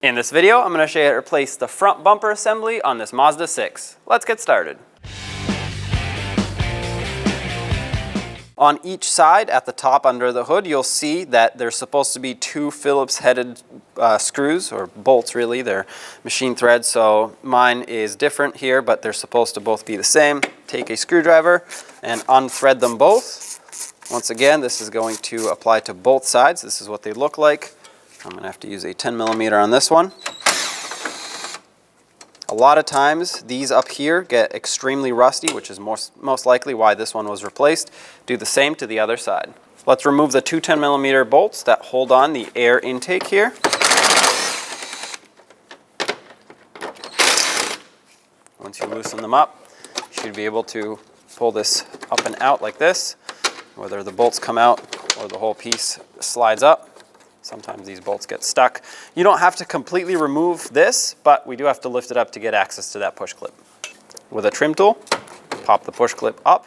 In this video, I'm going to show you how to replace the front bumper assembly on this Mazda 6. Let's get started. On each side at the top under the hood, you'll see that there's supposed to be two Phillips headed screws, or bolts really. They're machine threads, so mine is different here, but they're supposed to both be the same. Take a screwdriver and unthread them both. Once again, this is going to apply to both sides. This is what they look like. I'm going to have to use a 10mm on this one. A lot of times these up here get extremely rusty, which is most likely why this one was replaced. Do the same to the other side. Let's remove the two 10mm bolts that hold on the air intake here. Once you loosen them up, you should be able to pull this up and out like this, whether the bolts come out or the whole piece slides up. Sometimes these bolts get stuck. You don't have to completely remove this, but we do have to lift it up to get access to that push clip. With a trim tool, pop the push clip up.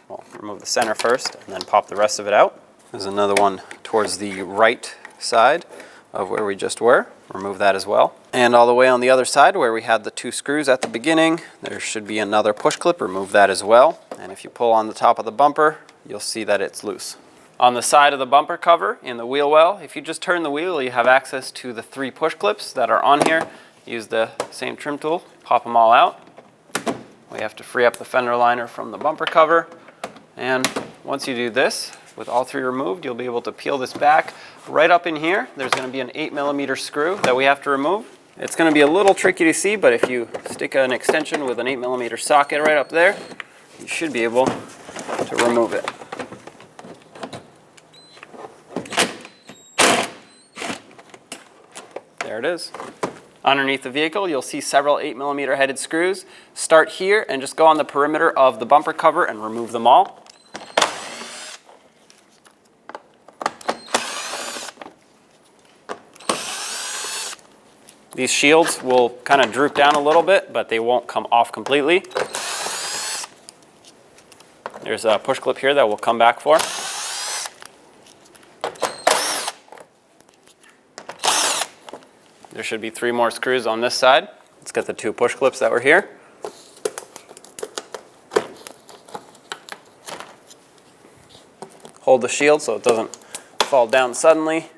Well, remove the center first and then pop the rest of it out. There's another one towards the right side of where we just were. Remove that as well. And all the way on the other side where we had the two screws at the beginning, there should be another push clip. Remove that as well. And if you pull on the top of the bumper, you'll see that it's loose. On the side of the bumper cover in the wheel well, if you just turn the wheel, you have access to the three push clips that are on here. Use the same trim tool, pop them all out. We have to free up the fender liner from the bumper cover. And once you do this, with all three removed, you'll be able to peel this back. Right up in here, there's going to be an 8mm screw that we have to remove. It's going to be a little tricky to see, but if you stick an extension with an 8mm socket right up there, you should be able to remove it. There it is. Underneath the vehicle, you'll see several 8mm headed screws. Start here and just go on the perimeter of the bumper cover and remove them all. These shields will kind of droop down a little bit, but they won't come off completely. There's a push clip here that we'll come back for. There should be three more screws on this side. Let's get the two push clips that were here. Hold the shield so it doesn't fall down suddenly.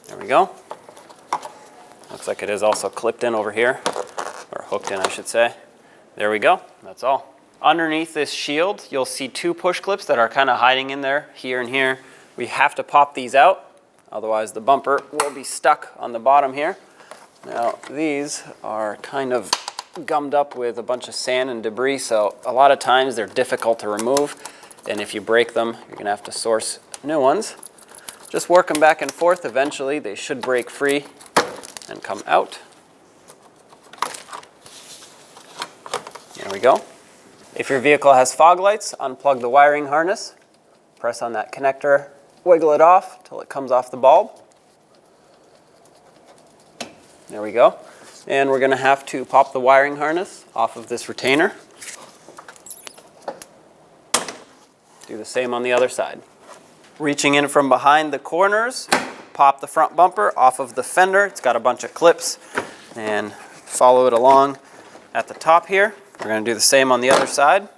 There we go. Looks like it is also clipped in over here, or hooked in I should say. There we go, that's all. Underneath this shield, you'll see two push clips that are kind of hiding in there, here and here. We have to pop these out. Otherwise the bumper will be stuck on the bottom here. Now these are kind of gummed up with a bunch of sand and debris, so a lot of times they're difficult to remove, and if you break them, you're going to have to source new ones. Just work them back and forth. Eventually they should break free and come out. There we go. If your vehicle has fog lights, unplug the wiring harness, press on that connector, wiggle it off till it comes off the bulb. There we go. And we're going to have to pop the wiring harness off of this retainer. Do the same on the other side. Reaching in from behind the corners, pop the front bumper off of the fender. It's got a bunch of clips, and follow it along at the top here. We're going to do the same on the other side.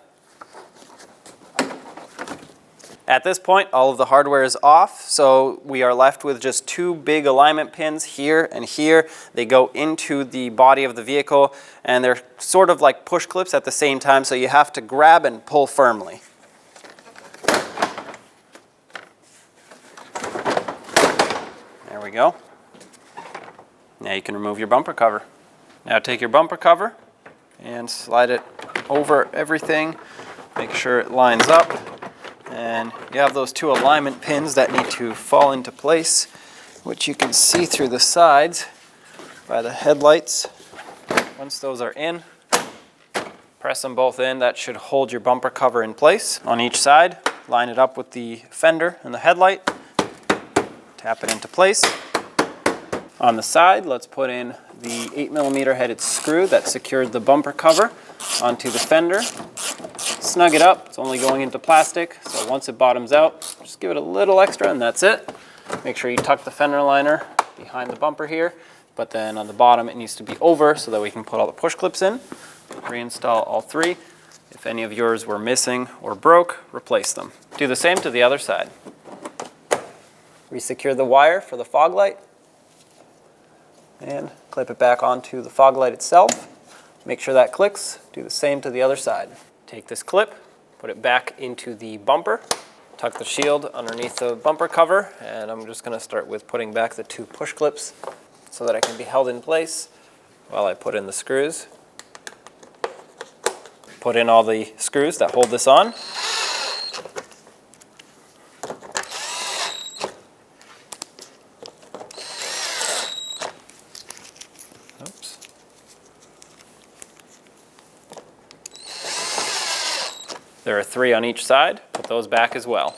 At this point, all of the hardware is off, so we are left with just two big alignment pins here and here. They go into the body of the vehicle, and they're sort of like push clips at the same time, so you have to grab and pull firmly. There we go. Now you can remove your bumper cover. Now take your bumper cover and slide it over everything. Make sure it lines up. And you have those two alignment pins that need to fall into place, which you can see through the sides by the headlights. Once those are in, press them both in. That should hold your bumper cover in place. On each side, line it up with the fender and the headlight. Tap it into place. On the side, let's put in the 8mm headed screw that secured the bumper cover onto the fender. Snug it up. It's only going into plastic, so once it bottoms out, just give it a little extra and that's it. Make sure you tuck the fender liner behind the bumper here. but then on the bottom it needs to be over so that we can put all the push clips in. Reinstall all 3. If any of yours were missing or broke, replace them. Do the same to the other side. Resecure the wire for the fog light and clip it back onto the fog light itself. Make sure that clicks. Do the same to the other side. Take this clip, put it back into the bumper, tuck the shield underneath the bumper cover, and I'm just going to start with putting back the 2 push clips so that it can be held in place while I put in the screws. Put in all the screws that hold this on. Oops. There are 3 on each side. Put those back as well.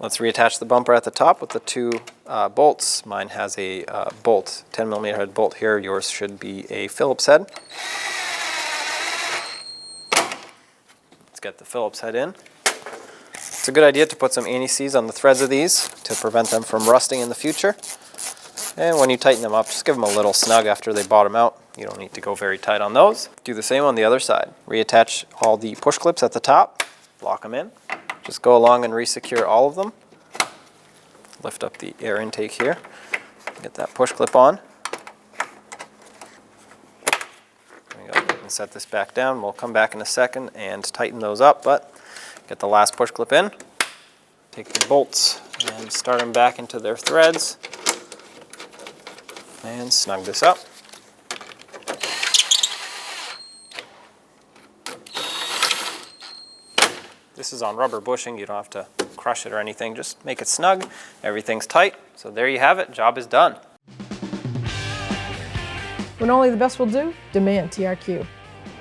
Let's reattach the bumper at the top with the 2 bolts. Mine has a bolt, 10mm head bolt here. Yours should be a Phillips head. Let's get the Phillips head in. It's a good idea to put some anti-seize on the threads of these to prevent them from rusting in the future. And when you tighten them up, just give them a little snug after they bottom out. You don't need to go very tight on those. Do the same on the other side. Reattach all the push clips at the top, lock them in. Just go along and resecure all of them. Lift up the air intake here. Get that push clip on. There we go. You can set this back down. We'll come back in a second and tighten those up, but get the last push clip in. Take the bolts and start them back into their threads. And snug this up. This is on rubber bushing. You don't have to crush it or anything. Just make it snug. Everything's tight. So there you have it. Job is done. When only the best will do, demand TRQ.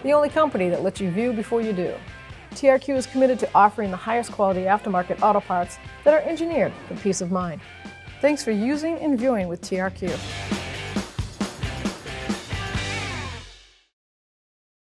The only company that lets you view before you do. TRQ is committed to offering the highest quality aftermarket auto parts that are engineered for peace of mind. Thanks for using and viewing with TRQ.